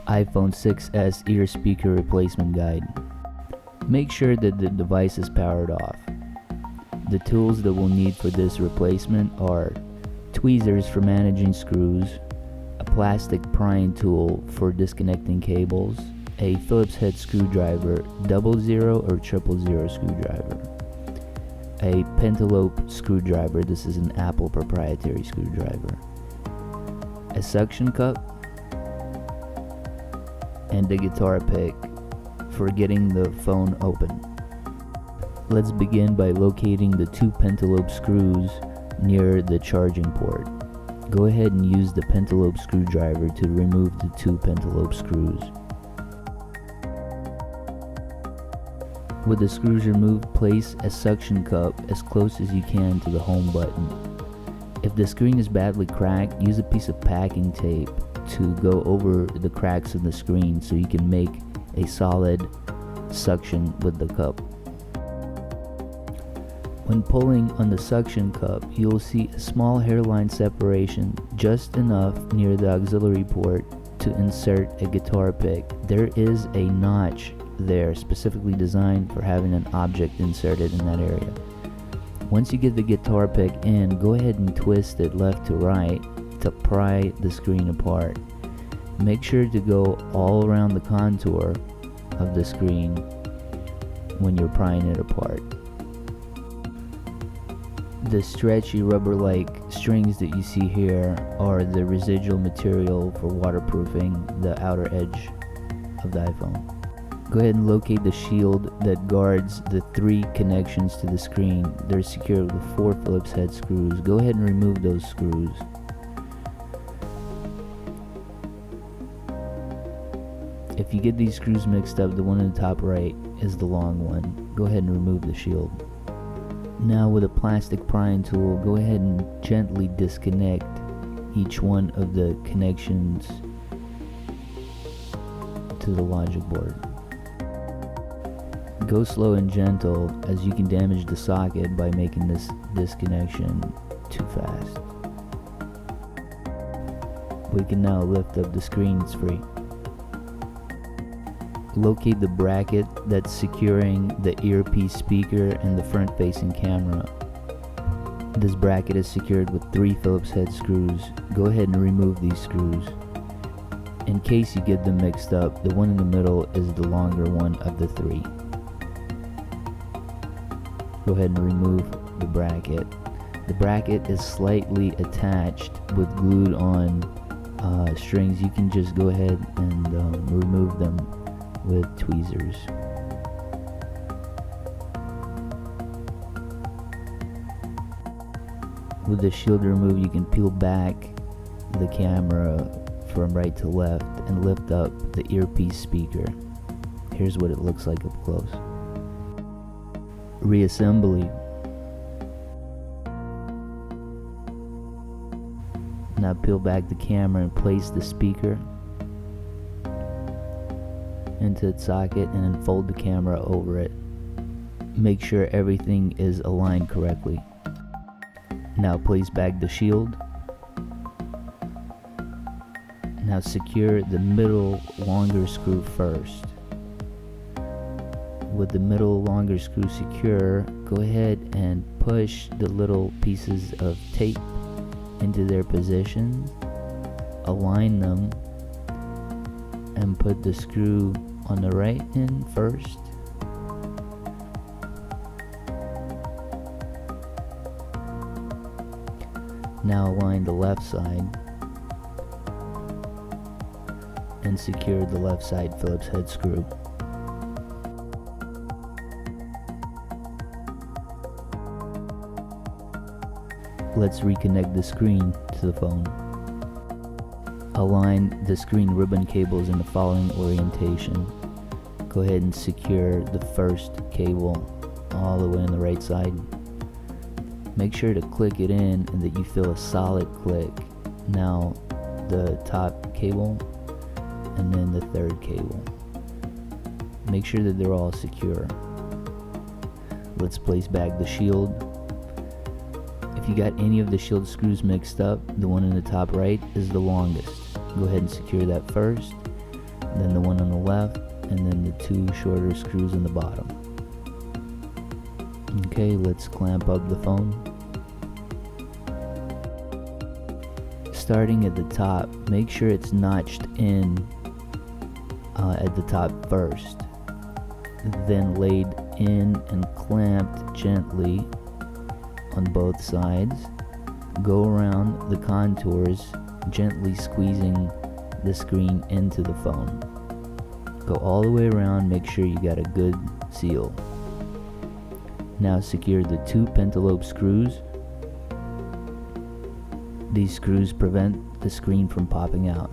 iPhone 6s ear speaker replacement guide. Make sure that the device is powered off. The tools that we'll need for this replacement are tweezers for managing screws, a plastic prying tool for disconnecting cables, a Phillips head screwdriver, 00 or 000 screwdriver, a pentalobe screwdriver, this is an Apple proprietary screwdriver, a suction cup, and a guitar pick for getting the phone open. Let's begin by locating the two pentalobe screws near the charging port. Go ahead and use the pentalobe screwdriver to remove the two pentalobe screws. With the screws removed, place a suction cup as close as you can to the home button. If the screen is badly cracked, use a piece of packing tape to go over the cracks in the screen so you can make a solid suction with the cup. When pulling on the suction cup, you'll see a small hairline separation, just enough near the auxiliary port to insert a guitar pick. There is a notch there specifically designed for having an object inserted in that area. Once you get the guitar pick in, go ahead and twist it left to right to pry the screen apart. Make sure to go all around the contour of the screen when you're prying it apart. The stretchy rubber-like strings that you see here are the residual material for waterproofing the outer edge of the iPhone. Go ahead and locate the shield that guards the three connections to the screen. They're secured with 4 Phillips head screws. Go ahead and remove those screws. If you get these screws mixed up, the one in the top right is the long one. Go ahead and remove the shield. Now with a plastic prying tool, go ahead and gently disconnect each one of the connections to the logic board. Go slow and gentle, as you can damage the socket by making this disconnection too fast. We can now lift up the screen, it's free. Locate the bracket that's securing the earpiece speaker and the front-facing camera. This bracket is secured with 3 Phillips head screws. Go ahead and remove these screws. In case you get them mixed up, the one in the middle is the longer one of the 3. Go ahead and remove the bracket. The bracket is slightly attached with glued on strings. You can just go ahead and remove them with tweezers. With the shield removed, you can peel back the camera from right to left and lift up the earpiece speaker. Here's what it looks like up close. Reassembly. Now peel back the camera and place the speaker into its socket and then fold the camera over it. Make sure everything is aligned correctly. Now place back the shield. Now secure the middle longer screw first. With the middle longer screw secure, go ahead and push the little pieces of tape into their positions, align them, and put the screw on the right end first. Now align the left side and secure the left side Phillips head screw. Let's reconnect the screen to the phone. Align the screen ribbon cables in the following orientation. Go ahead and secure the first cable all the way on the right side. Make sure to click it in and that you feel a solid click. Now the top cable and then the third cable. Make sure that they're all secure. Let's place back the shield. If you got any of the shield screws mixed up, the one in the top right is the longest. Go ahead and secure that first. then the one on the left, and then the two shorter screws on the bottom. Okay, let's clamp up the phone. Starting at the top, make sure it's notched in at the top first, then laid in and clamped gently on both sides. Go around the contours, gently squeezing the screen into the phone. Go all the way around, make sure you got a good seal. Now secure the two pentalobe screws. These screws prevent the screen from popping out.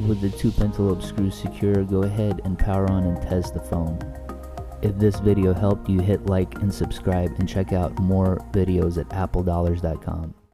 With the two pentalobe screws secure, go ahead and power on and test the phone. If this video helped you, hit like and subscribe, and check out more videos at appledollars.com.